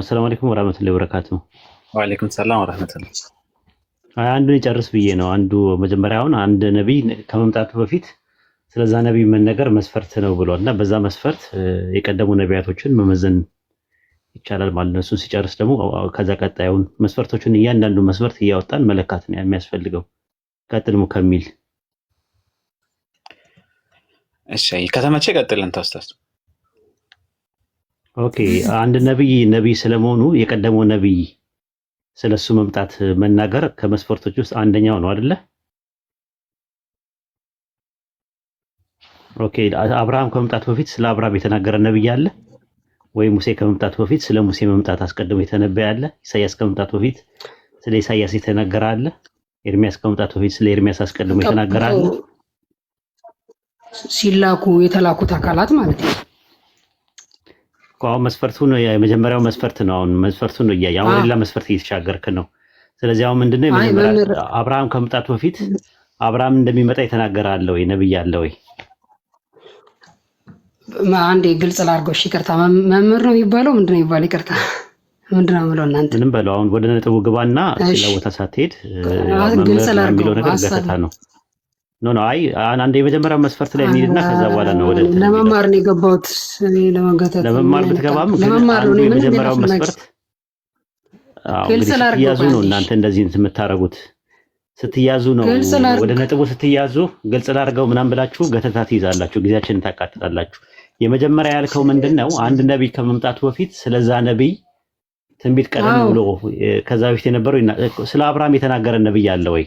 አሰላሙ አለይኩም ወራህመቱላሂ ወበረካቱ። ወአለይኩም ሰላም ወራህመቱላህ። አንዱን ይጨርስ ብዬ ነው። አንዱ መጀመሪያውን አንድ ነብይ ከመምጣቱ በፊት ስለዛ ነብይ መነገር መስፈርት ነው ብሏልና በዛ መስፈርት የቀደሙ ነቢያቶችን መመዘን ይቻላል ማለት ነው። እሱን ሲጨርስ ደግሞ ከዛ ቀጣዩን መስፈርቶችን እያንዳንዱ መስፈርት እያወጣን መለካት ነው የሚያስፈልገው። ቀጥል ሙከሚል። እሺ ከተመቸ ቀጥልን ታስታስ። ኦኬ አንድ ነብይ ስለመሆኑ የቀደመው ነብይ ስለሱ መምጣት መናገር ከመስፈርቶች ውስጥ አንደኛው ነው አይደለ? ኦኬ አብርሃም ከመምጣቱ በፊት ስለ አብርሃም የተናገረ ነብይ አለ ወይ? ሙሴ ከመምጣቱ በፊት ስለ ሙሴ መምጣት አስቀድሞ የተነበየ አለ? ኢሳያስ ከመምጣቱ በፊት ስለ ኢሳያስ የተናገረ አለ? ኤርሚያስ ከመምጣቱ በፊት ስለ ኤርሚያስ አስቀድሞ የተናገረ አለ? ሲላኩ የተላኩት አካላት ማለት ነው። አሁን መስፈርቱ ነው የመጀመሪያው መስፈርት ነው። አሁን መስፈርቱ ነው አሁን ሌላ መስፈርት እየተሻገርክ ነው። ስለዚህ አሁን ምንድነው የመጀመሪያ አብርሃም ከመምጣቱ በፊት አብርሃም እንደሚመጣ የተናገረ አለ ወይ? ነብይ አለ ወይ? አንዴ ግልጽ ላድርገው። እሺ ይቅርታ፣ መምህር ነው የሚባለው ምንድነው የሚባለው? ይቅርታ ምንድነው የምለው? እናንተ ምንም በለው። አሁን ወደ ነጥቡ ግባና ሌላ ቦታ ሳትሄድ ግልጽ ላድርገው ነገር ገተታ ነው። ኖ አይ አንዴ የመጀመሪያው መስፈርት ላይ እንሂድና ከዛ በኋላ ነው ወደ ለመማር ነው የገባሁት። ለመገተት ለመማር ብትገባም ለመማር ነው የመጀመሪያው መስፈርት። ግልጽ ላድርገው ነው። እናንተ እንደዚህ የምታረጉት ስትያዙ ነው ወደ ነጥቡ ስትያዙ ግልጽ ላድርገው ምናምን ብላችሁ ገተታ ትይዛላችሁ፣ ጊዜያችንን ታቃጥላላችሁ። የመጀመሪያ ያልከው ምንድነው? አንድ ነብይ ከመምጣቱ በፊት ስለዛ ነብይ ትንቢት ቀደም ብሎ ከዛ በፊት የነበረው ስለ አብርሃም የተናገረ ነብይ አለ ወይ?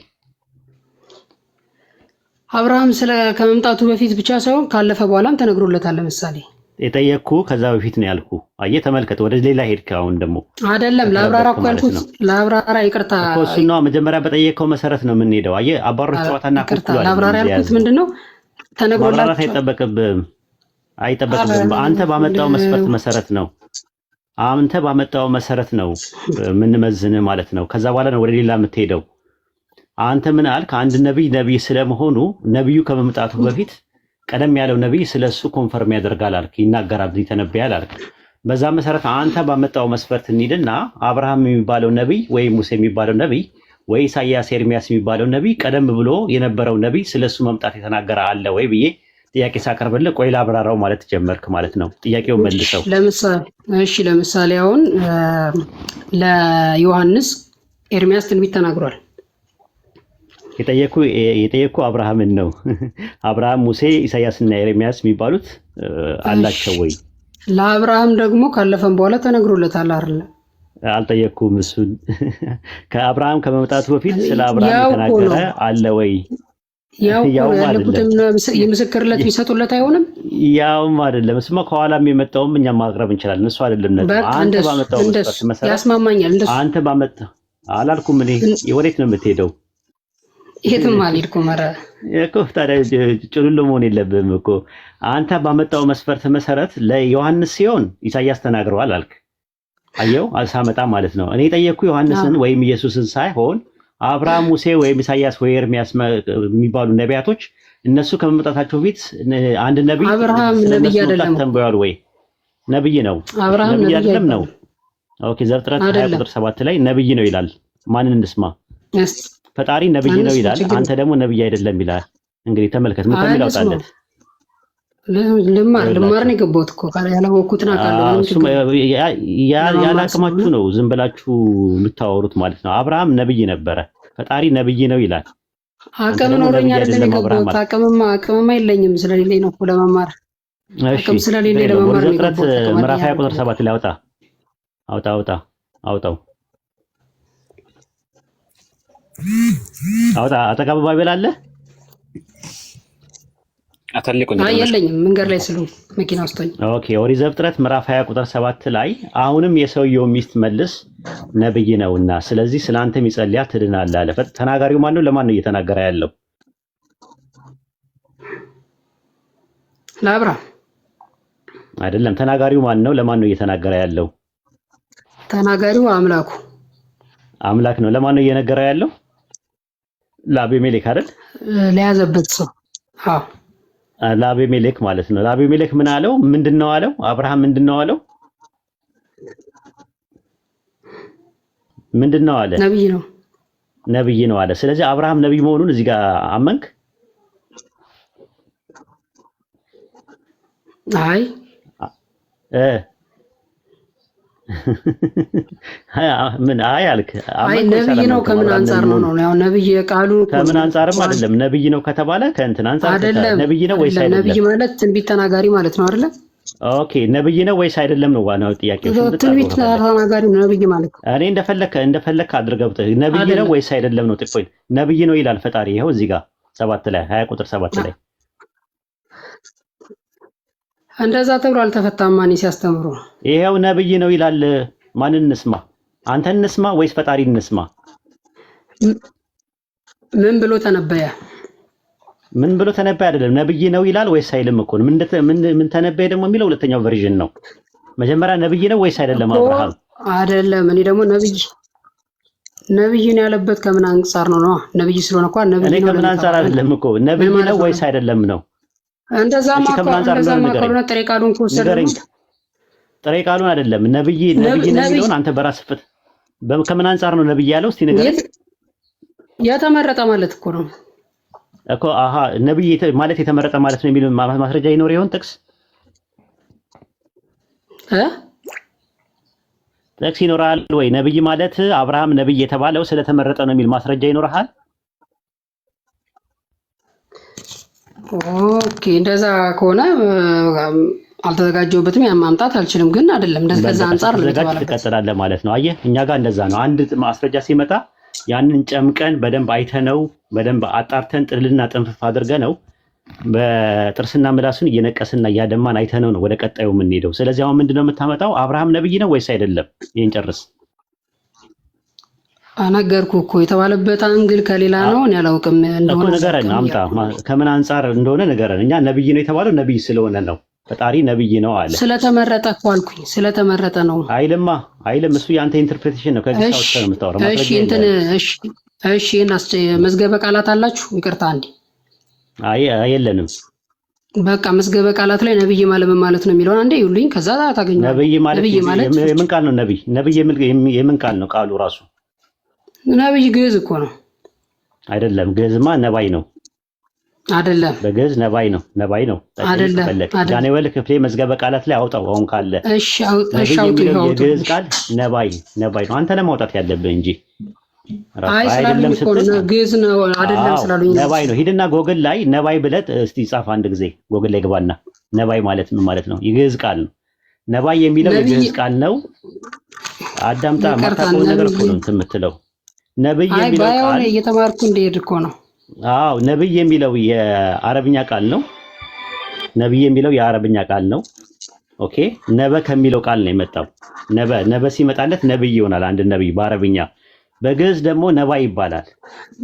አብርሃም ከመምጣቱ በፊት ብቻ ሳይሆን ካለፈ በኋላም ተነግሮለታል። ለምሳሌ የጠየቅኩ ከዛ በፊት ነው ያልኩ። አየህ ተመልከት፣ ወደ ሌላ ሄድክ። አሁን ደግሞ አይደለም ለአብራራ እኮ ያልኩት ለአብራራ ይቅርታ እኮ እሱ ነው መጀመሪያ በጠየቀው መሰረት ነው የምንሄደው። አየህ አባሮች ጨዋታና ኩኩሉ ለአብራራ ያልኩት ምንድነው ተነግሮላት አይጠበቅብም። አንተ ባመጣው መስፈርት መሰረት ነው የምንመዝን ማለት ነው። ከዛ በኋላ ነው ወደ ሌላ የምትሄደው። አንተ ምን አልክ? አንድ ነብይ ስለመሆኑ ነብዩ ከመምጣቱ በፊት ቀደም ያለው ነብይ ስለሱ ኮንፈርም ያደርጋል አልክ፣ ይናገራል፣ ይተነብያል አልክ። በዛ መሰረት አንተ ባመጣው መስፈርት እንሂድና አብርሃም የሚባለው ነብይ ወይ ሙሴ የሚባለው ነብይ ወይ ኢሳያስ ኤርሚያስ የሚባለው ነብይ ቀደም ብሎ የነበረው ነብይ ስለሱ መምጣት የተናገረ አለ ወይ ብዬ ጥያቄ ሳቀርብልህ ቆይ ላብራራው ማለት ጀመርክ ማለት ነው። ጥያቄው መልሰው። ለምሳሌ አሁን ለዮሐንስ ኤርሚያስ ትንቢት ተናግሯል። የጠየኩ አብርሃምን ነው። አብርሃም፣ ሙሴ፣ ኢሳያስና ኤርሚያስ የሚባሉት አላቸው ወይ? ለአብርሃም ደግሞ ካለፈም በኋላ ተነግሮለታል አይደል? አልጠየኩም እሱን። ከአብርሃም ከመምጣቱ በፊት ስለ አብርሃም የተናገረ አለ ወይ? ያው የምስክርነት ቢሰጡለት አይሆንም? ያውም አይደለም። እሱማ ከኋላም የመጣውም እኛም ማቅረብ እንችላለን። እሱ አይደለም ነበር። አንተ ባመጣው መሰረት ያስማማኛል። እንደሱ አንተ ባመጣው አላልኩም እኔ። ወዴት ነው የምትሄደው? የትም አልሄድኩም። ኧረ እኮ ታዲያ ጭሉሉ መሆን የለብህም እኮ። አንተ ባመጣው መስፈርት መሰረት ለዮሐንስ ሲሆን ኢሳያስ ተናግረዋል አልክ። አየው ሳመጣ ማለት ነው። እኔ የጠየቅኩ ዮሐንስን ወይም ኢየሱስን ሳይሆን አብርሃም፣ ሙሴ ወይም ኢሳያስ ወይ ኤርሚያስ የሚባሉ ነቢያቶች እነሱ ከመምጣታቸው በፊት አንድ ነብይ አብርሃም ነብይ አይደለም ተንበያል ወይ? ነብይ ነው። አብርሃም ነብይ አይደለም ነው። ኦኬ ዘፍጥረት 20 ቁጥር 7 ላይ ነብይ ነው ይላል። ማንን እንስማ? ፈጣሪ ነብይ ነው ይላል። አንተ ደግሞ ነብይ አይደለም ይላል። እንግዲህ ተመልከት። ምን ከሚላውጣለት ልማር ነው የገባሁት እኮ ያላወኩትን አውቃለሁ። ያላቅማችሁ ነው ዝም ብላችሁ የምታወሩት ማለት ነው። አብርሃም ነብይ ነበረ፣ ፈጣሪ ነብይ ነው ይላል። አቅም ኖረኝ አይደለም የገባሁት። አቅምማ የለኝም ስለሌለኝ ነው እኮ ለመማር። አቅም ስለሌለኝ ለመማር ነው የገባሁት። ምዕራፍ 20 ቁጥር 7 ላይ አውጣ አጠገብ ባይብል አለ አታልቁኝ። የለኝም መንገድ ላይ ስሉ መኪና ውስጥ ነኝ። ኦኬ ኦሪት ዘፍጥረት ምዕራፍ 20 ቁጥር 7 ላይ አሁንም የሰውየው ሚስት መልስ ነብይ ነውና ስለዚህ ስላንተ ይጸልያ ትድናለህ አለ። ተናጋሪው ማን ነው? ለማን ነው እየተናገረ ያለው? ለአብርሃም አይደለም። ተናጋሪው ማን ነው? ለማን ነው እየተናገረ ያለው? ተናጋሪው አምላክ ነው። ለማን ነው እየነገረ ያለው? ለአቤሜሌክ አይደል? ለያዘበት ሰው። አዎ ለአቤሜሌክ ማለት ነው። ለአቤሜሌክ ምን አለው? ምንድነው አለው? አብርሃም ምንድነው አለው? ምንድነው አለ? ነብይ ነው አለ። ስለዚህ አብርሃም ነብይ መሆኑን እዚህ ጋር አመንክ? አይ ምን አይ አልክ? አይ ነብይ ነው ከምን አንፃር ነው? ያው ነብይ ቃሉ ከምን አንፃርም አይደለም። ነብይ ነው ከተባለ ከእንትን አንፃር ነብይ ነው ወይስ አይደለም? ነብይ ማለት ትንቢት ተናጋሪ ማለት ነው አይደለ? ኦኬ ነብይ ነው ወይስ አይደለም ነው ዋናው ጥያቄው። ትንቢት ተናጋሪ ነው ነብይ ማለት። እኔ እንደፈለከ አድርገውት ነብይ ነው ወይስ አይደለም ነው ጥቆይ። ነብይ ነው ይላል ፈጣሪ። ይኸው እዚህ ጋር 7 ላይ 20 ቁጥር 7 ላይ እንደዛ ተብሎ አልተፈታም። ማን ሲያስተምሩ ይሄው ነብይ ነው ይላል። ማንን እንስማ? አንተን እንስማ ወይስ ፈጣሪ እንስማ? ምን ብሎ ተነበየ? ምን ብሎ ተነበየ አይደለም ነብይ ነው ይላል ወይስ አይልም እኮ ምን ተነበየ ደግሞ የሚለው ሁለተኛው ቨርዥን ነው። መጀመሪያ ነብይ ነው ወይስ አይደለም? አብርሃም አይደለም። እኔ ደግሞ ነብይ ነው ያለበት ከምን አንፃር ነው? ነብይ ስለሆነ እንኳን ነብይ ነው። እኔ ከምን አንፃር አይደለም እኮ ነብይ ነው ወይስ አይደለም ነው። እንደዛማ ከሆነ ጥሬ ቃሉን ከወሰደኝ ጥሬ ቃሉን አይደለም ነብይ ነው የሚለውን አንተ በራስህ ከምን አንፃር ነው ነብይ ያለው? እስቲ ንገረኝ። የተመረጠ ማለት እኮ ነው እኮ አሃ ነብይ ማለት የተመረጠ ማለት ነው የሚል ማስረጃ ይኖር ይሆን? ጥቅስ ይኖራል ወይ? ነብይ ማለት አብርሃም ነብይ የተባለው ስለተመረጠ ነው የሚል ማስረጃ ይኖርሃል? ኦኬ እንደዛ ከሆነ አልተዘጋጀሁበትም። ያን ማምጣት አልችልም። ግን አይደለም እንደዛ አንፃር ነው የተባለው። ትቀጥላለህ ማለት ነው። አየህ እኛ ጋር እንደዛ ነው። አንድ ማስረጃ ሲመጣ ያንን ጨምቀን በደንብ አይተነው በደንብ አጣርተን ጥልልና ጥንፍፍ አድርገነው በጥርስና ምላሱን እየነቀስና እያደማን አይተነው ነው ወደ ቀጣዩ የምንሄደው። ስለዚህ አሁን ምንድነው የምታመጣው? አብርሃም ነብይ ነው ወይስ አይደለም? ይሄን ጨርስ። አናገርኩ እኮ የተባለበት አንግል ከሌላ ነው። እኔ አላውቅም እንደሆነ ንገረን። አምጣ ከምን አንፃር እንደሆነ ንገረን። እኛ ነብይ ነው የተባለው ነብይ ስለሆነ ነው። ፈጣሪ ነብይ ነው አለ። ስለተመረጠ እኮ አልኩኝ። ስለተመረጠ ነው አይልም። እሱ ያንተ ኢንተርፕሬቴሽን ነው። ከዚህ ሰው ነው የምታወራው። እሺ መዝገበ ቃላት አላችሁ? ይቅርታ አንዴ። የለንም። በቃ መዝገበ ቃላት ላይ ነብይ ማለት ምን ማለት ነው የሚለውን አንዴ ይሉኝ። ከዛ ታገኙ። ነብይ ማለት የምን ቃል ነው? ነብይ የምን ቃል ነው? ቃሉ ራሱ ነብይ ግዕዝ እኮ ነው አይደለም? ግዕዝማ ነባይ ነው አይደለም? በግዕዝ ነባይ ነው አይደለም? ዳንኤል ክፍሌ መዝገበ ቃላት ላይ አውጣው አሁን ካለ። እሺ አውጡ። የግዕዝ ቃል ነባይ ነው። አንተ ለማውጣት ያለብህ እንጂ አይደለም ስትል ግዕዝ ነው አይደለም ስላሉኝ ነባይ ነው። ሂድና ጎግል ላይ ነባይ ብለህ እስቲ ጻፍ አንድ ጊዜ። ጎግል ላይ ግባና ነባይ ማለት ምን ማለት ነው? የግዕዝ ቃል ነው። ነባይ የሚለው የግዕዝ ቃል ነው። አዳምጣ። ማታውቀው ነገር እኮ ነው የምትለው። ነብይ የሚለው ቃል እየተማርኩ እንደሄድ እኮ ነው። አዎ ነብይ የሚለው የአረብኛ ቃል ነው። ነብይ የሚለው የአረብኛ ቃል ነው። ኦኬ ነበ ከሚለው ቃል ነው የመጣው። ነበ ሲመጣለት ነብይ ይሆናል። አንድ ነብይ በአረብኛ። በግዕዝ ደግሞ ነባይ ይባላል።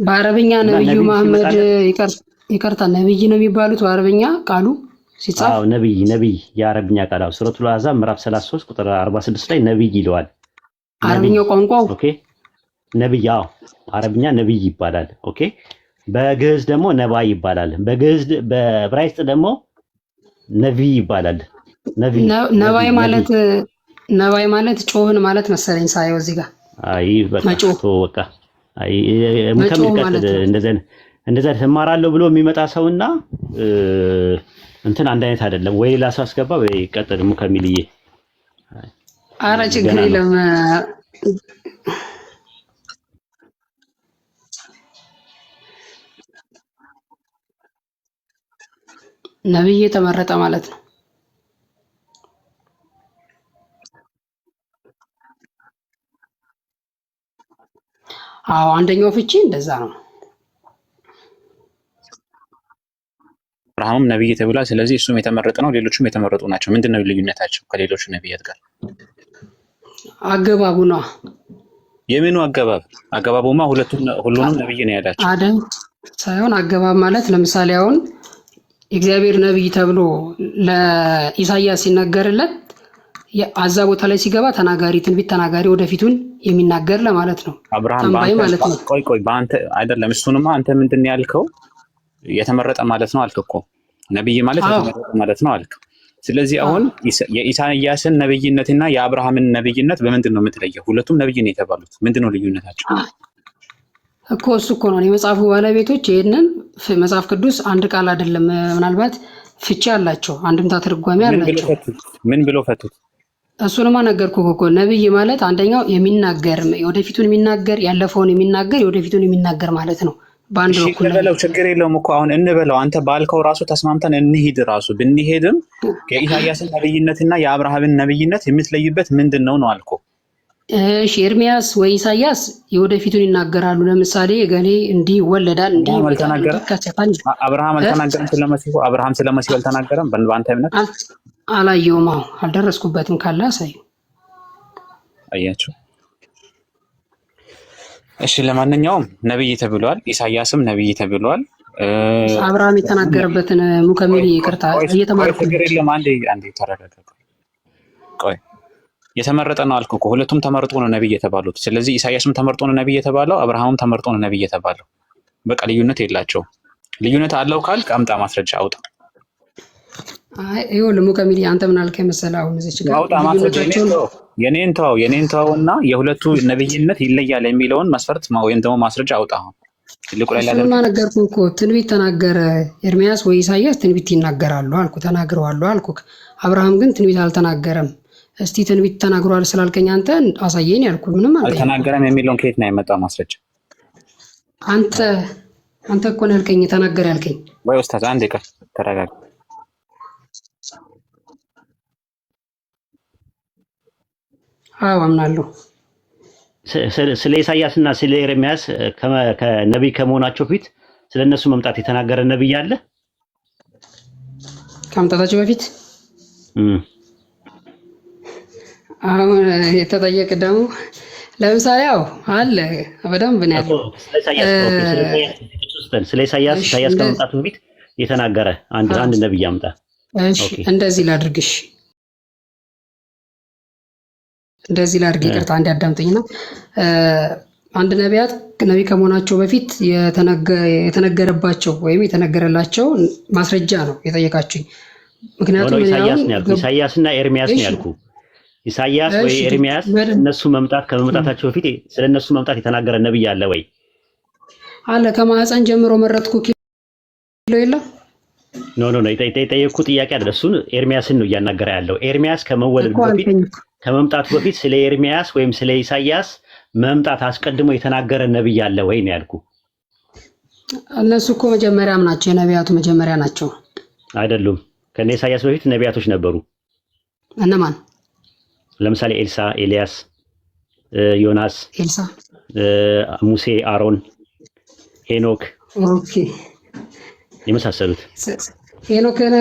በአረብኛ ነብዩ መሐመድ ይቅርታ ነብይ ነው የሚባሉት በአረብኛ ቃሉ ሲጻፍ። አዎ ነብይ የአረብኛ ቃል ነው። ሱረቱል አሕዛብ ምዕራፍ 33 ቁጥር 46 ላይ ነብይ ይለዋል። አረብኛው ቋንቋው ኦኬ ነብይ። አዎ አረብኛ ነብይ ይባላል። ኦኬ በግዕዝ ደግሞ ነባይ ይባላል። በዕብራይስጥ ደግሞ ነቢይ ይባላል። ነባይ ማለት ጮህን ማለት መሰለኝ ሳየው እዚህ ጋር። አይ በቃ እንደዛ እማራለሁ ብሎ የሚመጣ ሰውና እንትን አንድ አይነት አይደለም። ወይ ሌላ ሰው አስገባ ወይ ቀጥል ሙከሚልዬ። ኧረ ችግር የለም። ነብይ የተመረጠ ማለት ነው። አዎ አንደኛው ፍቺ እንደዛ ነው። አብርሃምም ነብይ ተብሏል። ስለዚህ እሱም የተመረጠ ነው፣ ሌሎቹም የተመረጡ ናቸው። ምንድነው ልዩነታቸው ከሌሎቹ ነብያት ጋር? አገባቡ ነው። የምኑ አገባብ? አገባቡማ ሁሉንም ነብይ ነው ያላቸው አይደል? ሳይሆን አገባብ ማለት ለምሳሌ አሁን የእግዚአብሔር ነብይ ተብሎ ለኢሳያስ ሲነገርለት አዛ ቦታ ላይ ሲገባ ተናጋሪ ትንቢት ተናጋሪ ወደፊቱን የሚናገር ለማለት ነው። አብርሃም ማለት ነው። ቆይ በአንተ አይደለም። እሱንማ አንተ ምንድን ያልከው የተመረጠ ማለት ነው አልክ እኮ። ነብይ ማለት የተመረጠ ማለት ነው አልክ። ስለዚህ አሁን የኢሳያስን ነብይነትና የአብርሃምን ነብይነት በምንድን ነው የምትለየው? ሁለቱም ነብይ ነው የተባሉት፣ ምንድን ነው ልዩነታቸው? እኮ እሱ እኮ ነው የመጽሐፉ ባለቤቶች ይሄንን መጽሐፍ ቅዱስ አንድ ቃል አይደለም፣ ምናልባት ፍቺ አላቸው፣ አንድምታ ትርጓሜ አላቸው። ምን ብሎ ፈቱት? እሱንማ ነገርኩህ እኮ። ነብይ ማለት አንደኛው የሚናገር የወደፊቱን የሚናገር ያለፈውን የሚናገር የወደፊቱን የሚናገር ማለት ነው። በአንድ በኩል እንበለው ችግር የለውም እኮ አሁን እንበለው። አንተ ባልከው ራሱ ተስማምተን እንሂድ። ራሱ ብንሄድም የኢሳያስን ነብይነትና የአብርሃምን ነብይነት የምትለይበት ምንድን ነው አልኩ። እሺ ኤርሚያስ ወይ ኢሳያስ የወደፊቱን ይናገራሉ። ለምሳሌ ገሌ እንዲህ ይወለዳል እንዲህ አብርሃም አልተናገረም ስለመሲሁ። አብርሃም ስለመሲሁ አልተናገረም። በአንተ እምነት አላየውም። አልደረስኩበትም። ካለ አሳዩ። አያችሁ። እሺ ለማንኛውም ነብይ ተብሏል። ኢሳያስም ነብይ ተብሏል። አብርሃም የተናገረበትን ሙከሚል ይቅርታ እየተማርኩ አንዴ ተረጋጋ። ቆይ የተመረጠ ነው አልኩ እኮ። ሁለቱም ተመርጦ ነው ነብይ የተባሉት። ስለዚህ ኢሳያስም ተመርጦ ነው ነብይ የተባለው፣ አብርሃምም ተመርጦ ነው ነብይ የተባለው። በቃ ልዩነት የላቸውም። ልዩነት አለው ካልክ አምጣ፣ ማስረጃ አውጣ። አይ ይኸውልህ ሙከሚል አንተ ምን አልከኝ መሰለህ? አሁን እዚህ ጋር አውጣ ማስረጃ። የኔን ተወውና የሁለቱ ነብይነት ይለያል የሚለውን መስፈርት ወይም ደግሞ ማስረጃ አውጣ። አሁን ትልቁ ላይ እሱማ ነገርኩህ እኮ። ትንቢት ተናገረ ኤርሚያስ ወይ ኢሳያስ ትንቢት ይናገራሉ አልኩ፣ ተናግረዋል አልኩ። አብርሃም ግን ትንቢት አልተናገረም። እስቲ ትንቢት ተናግሯል ስላልከኝ አንተ አሳየኝ ያልኩ። ምንም አልተናገረም የሚለውን ከየት ነው ያመጣው ማስረጃ? አንተ እኮ ነው ያልከኝ ተናገረ ያልከኝ። ወይ ኡስታዝ አንዴ ቀር ተረጋጋ። አዎ አምናለሁ። ስለ ኢሳያስና ስለ ኤርሚያስ ከነብይ ከመሆናቸው ፊት ስለነሱ መምጣት የተናገረ ነብይ አለ ከመምጣታቸው በፊት? አሁን የተጠየቀ ደግሞ ለምሳሌ ያው አለ በደንብ ነው ያለው። ስለ ኢሳያስ ከመምጣቱ በፊት የተናገረ አንድ ነብይ አምጣ። እሺ እንደዚህ ላድርግሽ፣ እንደዚህ ላድርግ። ይቅርታ አንድ አዳምጠኝና አንድ ነቢያት ነብይ ከመሆናቸው በፊት የተነገረባቸው ወይም የተነገረላቸው ማስረጃ ነው የጠየቃችሁኝ። ምክንያቱም ኢሳያስና ኤርሚያስ ነው ያልኩ። ኢሳያስ ወይ ኤርሚያስ እነሱ መምጣት ከመምጣታቸው በፊት ስለነሱ መምጣት የተናገረ ነብይ አለ ወይ? አለ። ከማህፀን ጀምሮ መረጥኩ ኪሎ የለም። ኖ የጠየቅኩ ጥያቄ አይደል። እሱን ኤርሚያስን ነው እያናገረ ያለው። ኤርሚያስ ከመወለዱ በፊት ከመምጣቱ በፊት ስለ ኤርሚያስ ወይም ስለ ኢሳያስ መምጣት አስቀድሞ የተናገረ ነብይ አለ ወይ ነው ያልኩ። እነሱ እኮ መጀመሪያም ናቸው፣ የነቢያቱ መጀመሪያ ናቸው። አይደሉም። ከነ ኢሳያስ በፊት ነቢያቶች ነበሩ። እነማን? ለምሳሌ ኤልሳ፣ ኤልያስ፣ ዮናስ፣ ኤልሳ፣ ሙሴ፣ አሮን፣ ሄኖክ ኦኬ የመሳሰሉት። ሄኖክን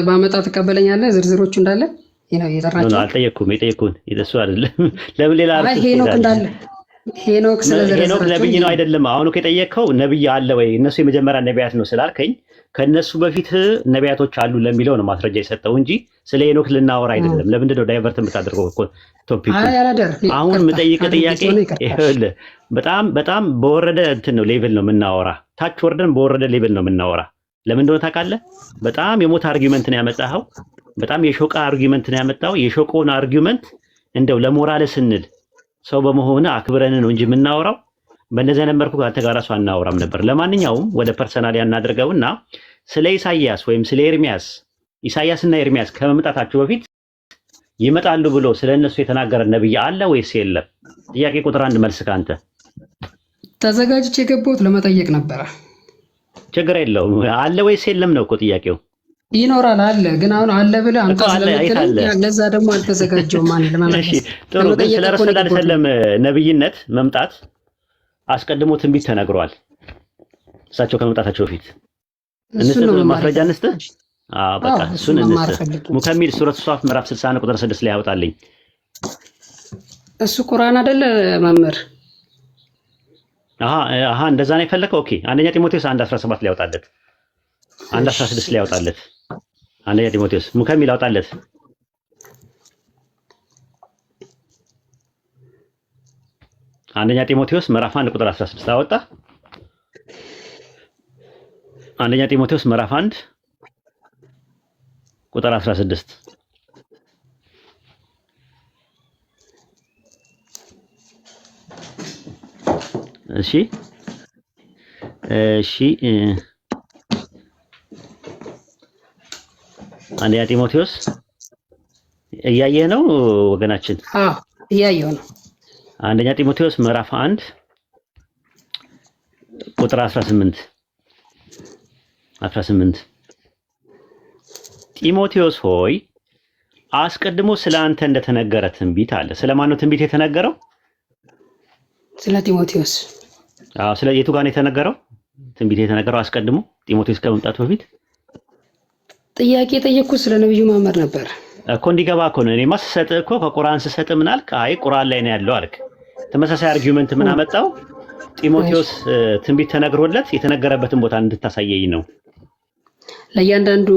ባመጣ ተቀበለኛለህ? ዝርዝሮቹ እንዳለ ነው የጠራቸው። አልጠየቅኩም። የጠየቅኩን ይደሱ አይደለም። ለምን ሌላ ሄኖክ እንዳለ ሄኖክ ነብይ ነው አይደለም። አሁን እኮ የጠየቅከው ነብይ አለ ወይ እነሱ የመጀመሪያ ነቢያት ነው ስላልከኝ ከነሱ በፊት ነቢያቶች አሉ ለሚለው ነው ማስረጃ የሰጠው እንጂ ስለ ሄኖክ ልናወራ አይደለም። ለምንድን ነው ዳይቨርት የምታደርገው እኮ ቶፒክ? አሁን የምጠይቅ ጥያቄ ይኸውልህ፣ በጣም በወረደ እንትን ነው ሌቭል ነው የምናወራ። ታች ወርደን በወረደ ሌቭል ነው የምናወራ። ለምን እንደሆነ ታውቃለህ? በጣም የሞት አርጊውመንት ነው ያመጣኸው። በጣም የሾቃ አርጊውመንት ነው ያመጣው። የሾቆን አርጊውመንት እንደው ለሞራል ስንል ሰው በመሆነ አክብረን ነው እንጂ የምናወራው በእነዚህ አይነት መልኩ አንተ ጋር ራሱ አናወራም ነበር። ለማንኛውም ወደ ፐርሰናል ያናደርገውና ስለ ኢሳያስ ወይም ስለ ኤርሚያስ ኢሳያስና ኤርሚያስ ከመምጣታቸው በፊት ይመጣሉ ብሎ ስለነሱ የተናገረ ነብይ አለ ወይስ የለም? ጥያቄ ቁጥር 1 መልስ ካንተ። ተዘጋጅቼ የገባሁት ለመጠየቅ ነበረ። ችግር የለውም። አለ ወይስ የለም ነው እኮ ጥያቄው። ይኖራል አለ፣ ግን አሁን አለ ብለህ አንተ ስለምትለኝ ለዛ ደግሞ አልተዘጋጀውም ማለት ለማለት ነው። ጥሩ። ግን ስለ ረሱል ሰለላሁ ዐለይሂ ወሰለም ነብይነት መምጣት አስቀድሞ ትንቢት ተነግሯል። እሳቸው ከመምጣታቸው በፊት ማስረጃ እንስጥህ። በቃ እሱን እንስጥህ። ሙከሚል ሱረቱ ሷፍ ምዕራፍ 61 ቁጥር 6 ላይ ያወጣልኝ። እሱ ቁርአን አይደለ መምህር? እንደዛ ነው የፈለከው? ኦኬ። አንደኛ ጢሞቴዎስ 1:17 ላይ ያወጣለት፣ 1:16 ላይ ያወጣለት። አንደኛ ጢሞቴዎስ ሙከሚል ያወጣለት። አንደኛ ጢሞቴዎስ ምዕራፍ 1 ቁጥር 16 አወጣ። አንደኛ ጢሞቴዎስ ምዕራፍ 1 ቁጥር 16 እሺ እሺ አንደኛ ጢሞቴዎስ እያየህ ነው ወገናችን? አዎ እያየሁ ነው። አንደኛ ጢሞቴዎስ ምዕራፍ 1 ቁጥር 18 ጢሞቴዎስ ሆይ አስቀድሞ ስለ አንተ እንደተነገረ ትንቢት አለ። ስለማን ነው ትንቢት የተነገረው? ስለ ጢሞቴዎስ። አዎ ስለ የቱ ጋር ነው የተነገረው? ትንቢት የተነገረው አስቀድሞ ጢሞቴዎስ ከመምጣቱ በፊት። ጥያቄ የጠየቅኩት ስለ ነብዩ መሐመድ ነበር እኮ እንዲገባ እኮ ነው። እኔማ ስሰጥህ እኮ ከቁርአን ስሰጥህ ምን አልክ? አይ ቁርአን ላይ ነው ያለው አልክ። ተመሳሳይ አርጊውመንት ምን አመጣው? ጢሞቴዎስ ትንቢት ተነግሮለት የተነገረበትን ቦታ እንድታሳየኝ ነው። ለእያንዳንዱ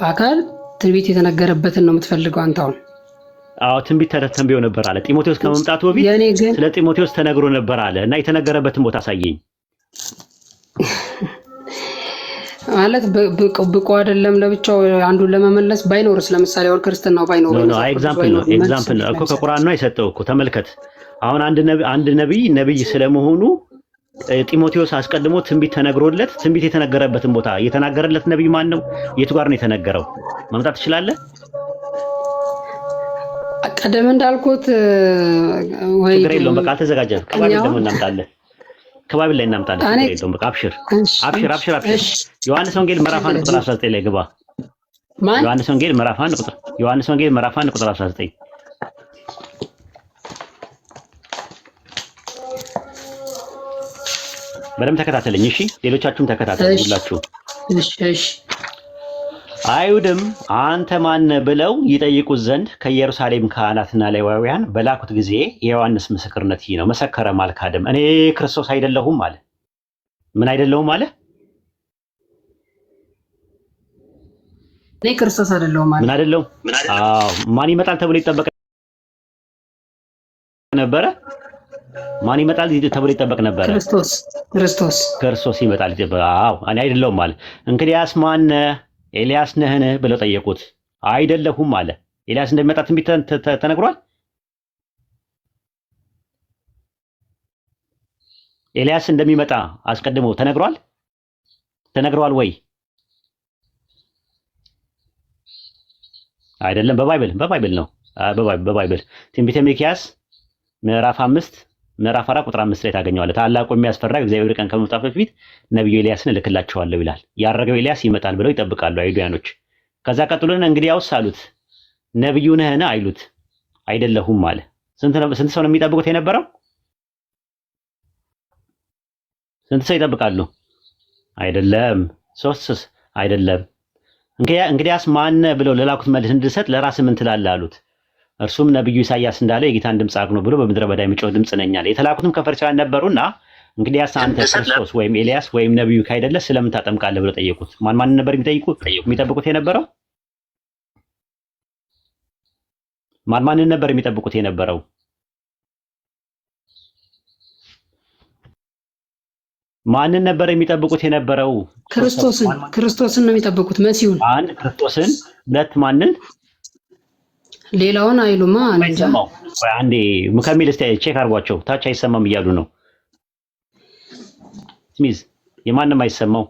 አካል ትንቢት የተነገረበትን ነው የምትፈልገው አንተ አሁን? አዎ ትንቢት ተነብዮ ነበር አለ። ጢሞቴዎስ ከመምጣቱ በፊት ስለ ጢሞቴዎስ ተነግሮ ነበር አለ እና የተነገረበትን ቦታ አሳየኝ ማለት ብቁ አይደለም ለብቻው አንዱን ለመመለስ። ባይኖርስ ለምሳሌ አሁን ክርስትናው ባይኖር ነው ኤግዛምፕል ነው እኮ ከቁርአን ነው የሰጠው እኮ ተመልከት። አሁን አንድ ነብይ ስለመሆኑ ጢሞቴዎስ አስቀድሞ ትንቢት ተነግሮለት ትንቢት የተነገረበትን ቦታ የተናገረለት ነብይ ማን ነው? የቱ ጋር ነው የተነገረው? ማምጣት ትችላለህ? ቀደም እንዳልኩት ወይ ችግር የለውም በቃ አልተዘጋጀም። ከባቢ ደግሞ እናምጣለን ከባቢ ላይ እናምጣለን። ችግር የለውም በቃ አብሽር። ዮሐንስ ወንጌል ምዕራፍ 1 ቁጥር 19 ላይ ግባ። ዮሐንስ ወንጌል ምዕራፍ 1 ቁጥር 19 በደምብ ተከታተለኝ እሺ። ሌሎቻችሁም ተከታተሉ ሁላችሁ። እሺ አይሁድም አንተ ማን ብለው ይጠይቁት ዘንድ ከኢየሩሳሌም ካህናትና ሌዋውያን በላኩት ጊዜ የዮሐንስ ምስክርነት ይህ ነው፣ መሰከረም አልካደም። እኔ ክርስቶስ አይደለሁም አለ። ምን አይደለሁም አለ? እኔ ክርስቶስ አይደለሁም አለ። ምን አይደለሁም? አዎ ማን ይመጣል ተብሎ ይጠበቅ ነበረ? ማን ይመጣል ተብሎ ይጠበቅ ነበረ? ክርስቶስ ይመጣል። አዎ እኔ አይደለሁም አለ። እንግዲያስ ማን ኤልያስ ነህን ብለው ጠየቁት። አይደለሁም አለ። ኤልያስ እንደሚመጣ ትንቢት ተነግሯል? ኤልያስ እንደሚመጣ አስቀድሞ ተነግሯል ወይ? አይደለም። በባይብል ነው። በባይብል ትንቢተ ሚክያስ ምዕራፍ 4 ቁጥር 5 ላይ ታገኘዋለህ። ታላቁ የሚያስፈራ እግዚአብሔር ቀን ከመምጣቱ በፊት ነብዩ ኤልያስን እልክላቸዋለሁ ይላል። ያረገው ኤልያስ ይመጣል ብለው ይጠብቃሉ አይሁዳኖች። ከዛ ቀጥሎን እንግዲያውስ አሉት ነብዩ ነህን አይሉት። አይደለሁም አለ። ስንት ሰው ነው የሚጠብቁት የነበረው? ስንት ሰው ይጠብቃሉ? አይደለም 3 አይደለም። እንግዲያስ ማን ብለው ለላኩት መልስ እንድሰጥ ለራስህ ምን ትላለህ አሉት። እርሱም ነብዩ ኢሳይያስ እንዳለው የጌታን ድምፅ አግኖ ብሎ በምድረ በዳ የሚጮህ ድምፅ ነኝ አለ። የተላኩትም ከፈሪሳውያን ነበሩና እንግዲያስ አንተ ክርስቶስ ወይም ኤልያስ ወይም ነብዩ ካይደለ ስለምን ታጠምቃለህ ብለው ጠየቁት። ማን ነበር የሚጠብቁት የነበረው? ማን ነበር የሚጠብቁት የነበረው? ማንን ነበር የሚጠብቁት የነበረው? ክርስቶስን ነው የሚጠብቁት። መሲሁን አንድ ክርስቶስን፣ ሁለት ማንን? ሌላውን አይሉማ። አንጃ አንዴ ሙከሚል እስቲ ቼክ አድርጓቸው። ታች አይሰማም እያሉ ነው። ስሚዝ የማንም አይሰማው።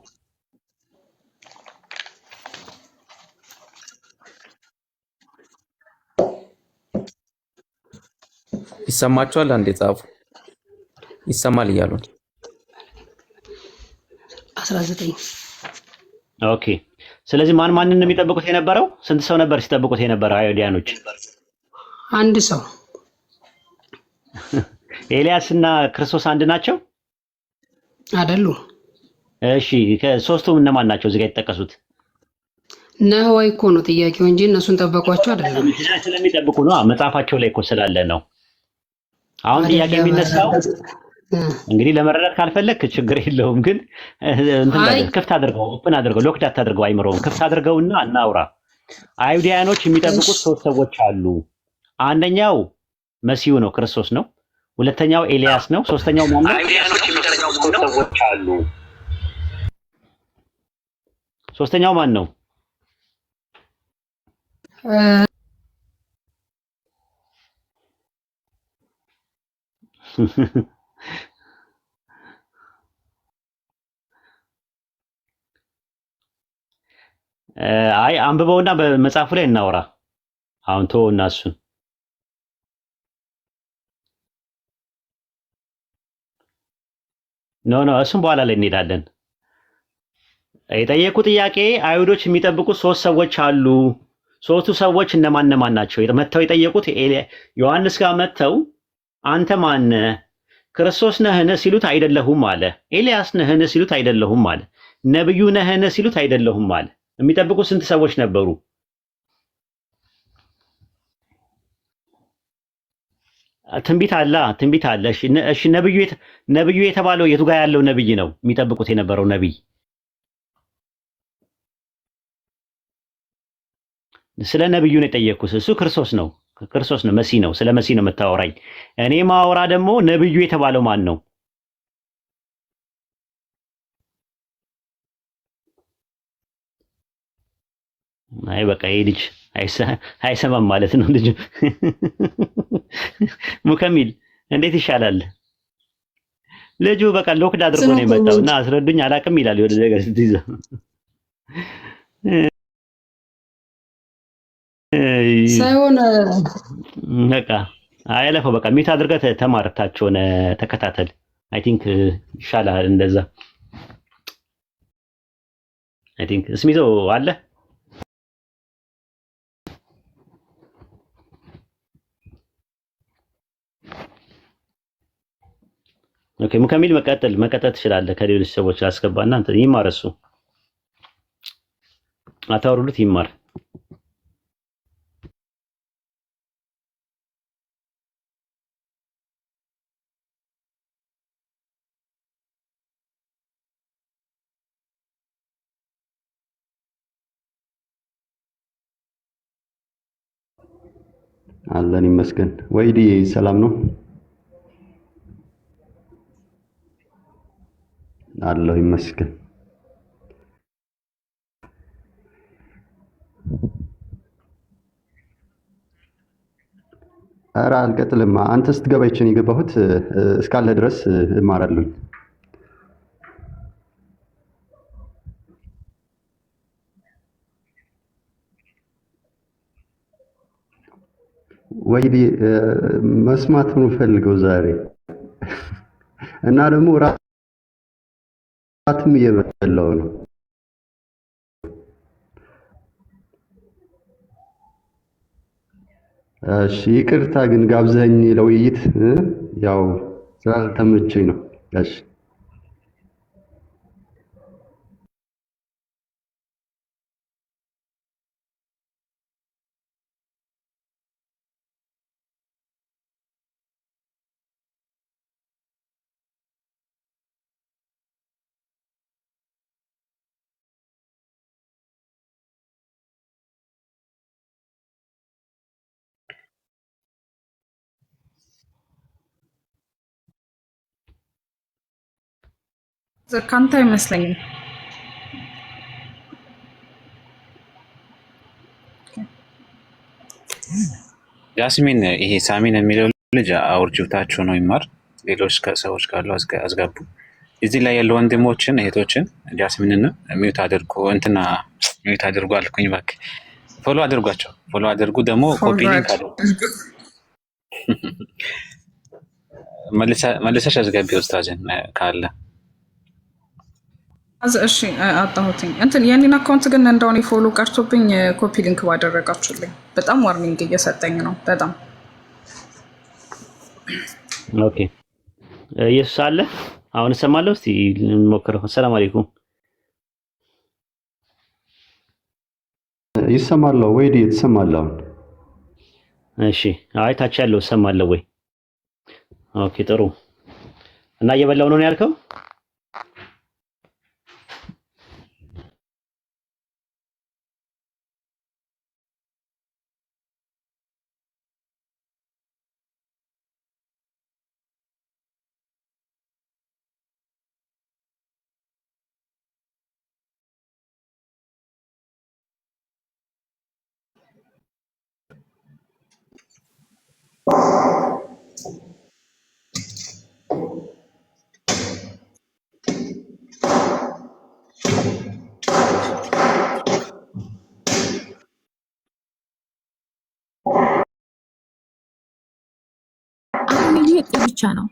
ይሰማቸዋል። አንዴ ጻፉ። ይሰማል እያሉ 19 ኦኬ። ስለዚህ ማንን ነው የሚጠብቁት የነበረው? ስንት ሰው ነበር ሲጠብቁት የነበረው አይሁዳኖች? አንድ ሰው። ኤልያስና ክርስቶስ አንድ ናቸው አይደሉም? እሺ ከሶስቱም እነማን ናቸው እዚህ ጋር የተጠቀሱት? ነው ወይ እኮ ነው ጥያቄው እንጂ እነሱን ጠበቋቸው አይደለም። ስለሚጠብቁ ነው መጽሐፋቸው ላይ እኮ ስላለ ነው። አሁን ጥያቄ የሚነሳው እንግዲህ ለመረዳት ካልፈለክ ችግር የለውም፣ ግን ክፍት አድርገው ኦፕን አድርገው ሎክድ አታድርገው፣ አይምሮውን ክፍት አድርገውና እናውራ። አይሁዳኖች የሚጠብቁት 3 ሰዎች አሉ። አንደኛው መሲሁ ነው፣ ክርስቶስ ነው። ሁለተኛው ኤልያስ ነው። ሶስተኛው ማን ነው? አይሁዳኖች የሚጠብቁት 3 ሰዎች አሉ። ሶስተኛው ማን ነው? አይ አንብበውና በመጽሐፉ ላይ እናውራ። አሁን ተወውና እሱን ኖ እሱም በኋላ ላይ እንሄዳለን። የጠየቁ ጥያቄ አይሁዶች የሚጠብቁት 3 ሰዎች አሉ። 3ቱ ሰዎች እነማን ናቸው? መጥተው የጠየቁት ዮሐንስ ጋር መጥተው አንተ ማን ክርስቶስ ነህን ሲሉት አይደለሁም አለ። ኤልያስ ነህን ሲሉት አይደለሁም አለ። ነብዩ ነህን ሲሉት አይደለሁም አለ። የሚጠብቁት ስንት ሰዎች ነበሩ? ትንቢት አለ። እሺ ነብዩ የተባለው የቱ ጋር ያለው ነብይ ነው? የሚጠብቁት የነበረው ነብይ ስለ ነብዩ ነው የጠየቅኩት። እሱ ክርስቶስ ነው፣ መሲህ ነው። ስለ መሲህ ነው የምታወራኝ። እኔ ማወራ ደግሞ ነብዩ የተባለው ማን ነው? አይ በቃ ይሄ ልጅ አይሰማም ማለት ነው ልጅ። ሙከሚል እንዴት ይሻላል? ልጁ በቃ ሎክድ አድርጎ ነው የመጣው እና አስረዱኝ አላውቅም ይላል። ወደ ነገር ስትይዘው ሳይሆን በቃ አይለፈው። በቃ ሚት አድርገህ ተማርታቸውን ተከታተል። አይ ቲንክ ይሻላል እንደዛ። አይ ቲንክ ስሚዞ አለ። ኦኬ ሙከሚል መቀጠል ትችላለህ። ከሌሎች ሰዎች አስገባና አንተ ይማር፣ እሱ አታወሩሉት ይማር። አለን ይመስገን። ወይዲ ሰላም ነው? አለሁ ይመስገን። ኧረ አልቀጥልም። አንተ ስትገባ ይችን የገባሁት እስካለ ድረስ እማራለሁ። ወይዲ መስማት ነው ፈልገው ዛሬ እና ደግሞ ራትም እየበላው ነው። እሺ ይቅርታ ግን ጋብዘኝ ለውይይት ያው ስላልተመቸኝ ነው። እሺ ካንተ አይመስለኝም። ያስሚን ይሄ ሳሚን የሚለው ልጅ አውርጅታችሁ ነው ይማር። ሌሎች ሰዎች ካሉ አስጋቡ። እዚህ ላይ ያሉ ወንድሞችን እህቶችን ጃስሚንን ሚዩት አድርጉ። ሚዩት አድርጉ አልኩኝ። እባክህ ፎሎ አድርጓቸው። ፎሎ አድርጉ። ደግሞ ኮፒ ሊንክ አለ መልሰሽ አስገቢ ኡስታዝን ካለ። እሺ አጣሁትኝ። የኔን አካውንት ግን እንደውን ፎሎ ቀርቶብኝ ኮፒ ሊንክ ባደረጋችሁልኝ በጣም ዋርኒንግ እየሰጠኝ ነው። በጣም ኦኬ። ኢየሱስ አለ። አሁን እሰማለሁ። እስቲ እንሞክረው። ሰላም አለይኩም። ይሰማል ወይ? ይሰማል አሁን? እሺ። አይ ታች ያለው እሰማለሁ ወይ? ኦኬ ጥሩ። እና እየበላው ነው ያልከው? አሁን ይሄ ብቻ ነው።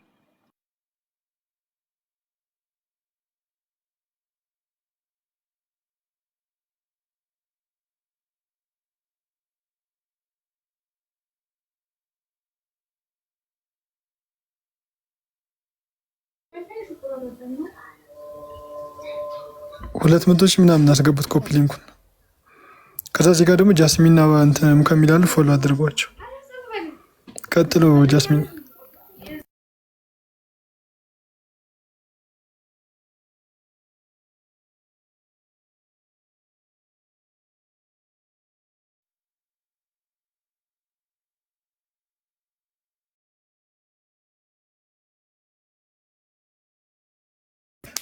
ሁለት መቶ ሺህ ምናምን አስገቡት ኮፒ ሊንኩን። ከዛ እዚህ ጋር ደግሞ ጃስሚንና እንትን ከሚላሉ ፎሎ አድርጓቸው። ቀጥሎ ጃስሚን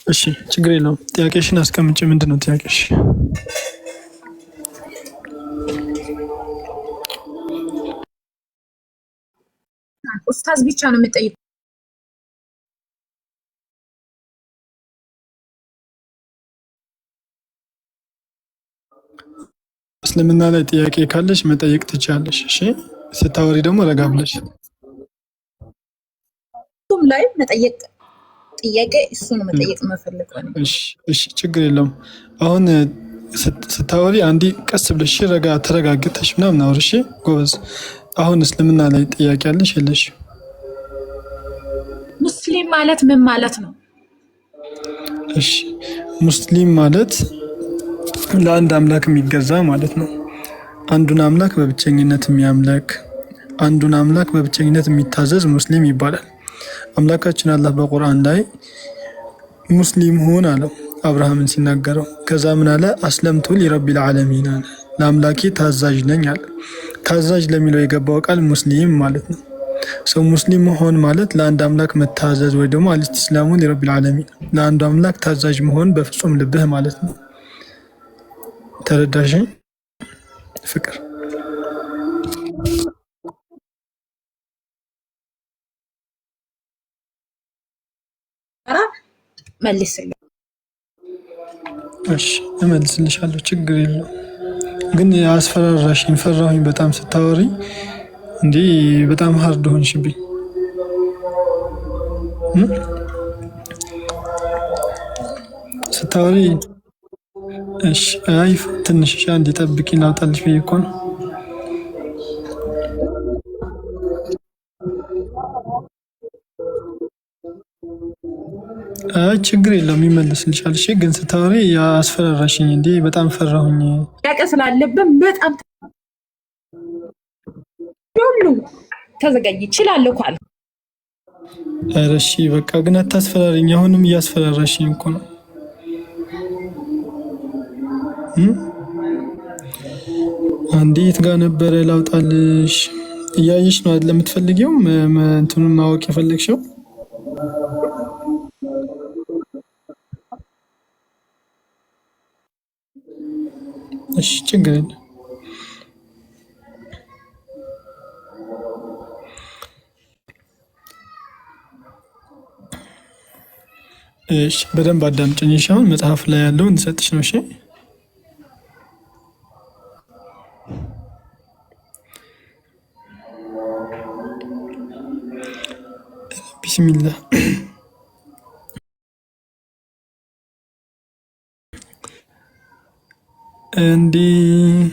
እሺ፣ ችግር የለውም። ጥያቄሽን አስቀምጪ። ምንድን ነው ጥያቄሽ? ኡስታዝ ብቻ ነው የምጠይቀው። እስልምና ላይ ጥያቄ ካለሽ መጠየቅ ትችያለሽ። እሺ፣ ስታወሪ ደግሞ ረጋ ብለሽ ሁሉም ላይ መጠየቅ ጥያቄ እሱ ነው መጠየቅ የምፈልገው። እሺ፣ ችግር የለውም። አሁን ስታወሪ አንዲ ቀስ ብለሽ ረጋ ተረጋግተሽ ምናምን አውሪ። እሺ ጎበዝ። አሁን እስልምና ላይ ጥያቄ አለሽ የለሽ? ሙስሊም ማለት ምን ማለት ነው? እሺ፣ ሙስሊም ማለት ለአንድ አምላክ የሚገዛ ማለት ነው። አንዱን አምላክ በብቸኝነት የሚያምለክ፣ አንዱን አምላክ በብቸኝነት የሚታዘዝ ሙስሊም ይባላል። አምላካችን አላህ በቁርአን ላይ ሙስሊም ሁን አለው አብርሃምን ሲናገረው። ከዛ ምን አለ? አስለምቱ ሊረቢል ዓለሚን አለ፣ ለአምላኬ ታዛዥ ነኝ አለ። ታዛዥ ለሚለው የገባው ቃል ሙስሊም ማለት ነው። ሰው ሙስሊም መሆን ማለት ለአንድ አምላክ መታዘዝ ወይ ደግሞ አልስቲስላሙ ሊረቢል ዓለሚን፣ ለአንዱ አምላክ ታዛዥ መሆን በፍጹም ልብህ ማለት ነው። ተረዳሽ ፍቅር? መልስልኝ። እሺ እመልስልሻለሁ፣ ችግር የለውም። ግን አስፈራራሽኝ፣ ፈራሁኝ በጣም ስታወሪ። እንዲህ በጣም ሀርድ ሆንሽብኝ። ስታወሪ። እሺ አይ ትንሽ አንድ ጠብቂ፣ ላውጣልሽ ብዬ እኮ ነው። አይ ችግር የለውም ይመልስልሻል። እሺ ግን ስታወሪ አስፈራራሽኝ፣ እንዴ በጣም ፈራሁኝ። ያቀ ስላለብን በጣም ሁሉ ተዘጋጅ ይችላል ካል። ኧረ እሺ በቃ ግን አታስፈራሪኝ። አሁንም እያስፈራራሽኝ እኮ ነው። አንዴት ጋር ነበረ ላውጣልሽ? እያየሽ ነው አይደል የምትፈልጊው? እንትኑን ማወቅ የፈለግሽው? እሺ ችግር የለም። እሺ በደንብ አዳምጪኝ። እሺ አሁን መጽሐፍ ላይ ያለው እንሰጥሽ ነው። እሺ ቢስሚላህ እንዲህ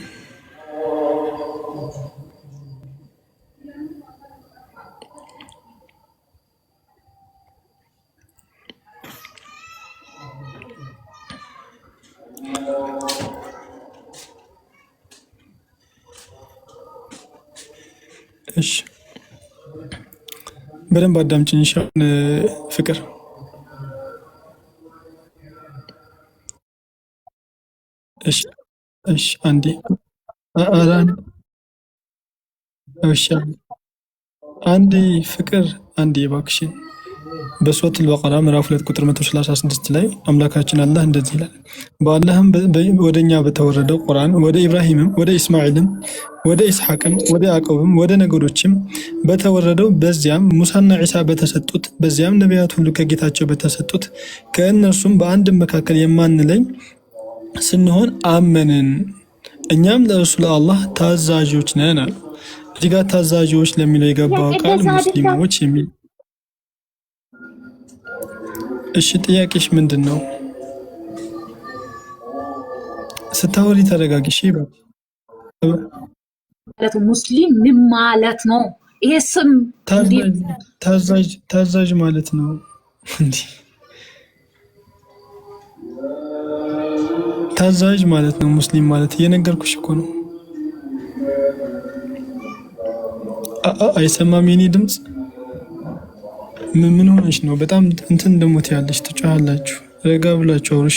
እሺ በደንብ አዳምጪኝ። እሺ ፍቅር እሺ እሺ አንዴ እሺ አንዴ ፍቅር አንዴ እባክሽን። በሱረቱል በቀራ ምዕራፍ 2 ቁጥር 136 ላይ አምላካችን አላህ እንደዚህ ይላል፣ በአላህም ወደኛ በተወረደው ቁርአን ወደ ኢብራሂምም ወደ ኢስማኤልም ወደ ኢስሐቅም ወደ ያዕቆብም ወደ ነገዶችም በተወረደው በዚያም ሙሳና ዒሳ በተሰጡት በዚያም ነቢያት ሁሉ ከጌታቸው በተሰጡት ከእነርሱም በአንድም መካከል የማንለይ ስንሆን አመንን፣ እኛም ለእርሱ ለአላህ ታዛዦች ነን አሉ። እዚህ ጋር ታዛዦች ለሚለው የገባው ቃል ሙስሊሞች የሚል። እሺ ጥያቄሽ ምንድን ነው? ስታወሪ ተረጋግሽ። ማለት ሙስሊም ምን ማለት ነው? ይሄ ስም ታዛዥ ማለት ነው። ታዛዥ ማለት ነው ሙስሊም ማለት እየነገርኩሽ እኮ ነው። አይሰማም የኔ ድምፅ? ምን ሆነሽ ነው? በጣም እንትን ደሞት ያለሽ ትጫላችሁ። ረጋ ብላችሁ አውሩሽ።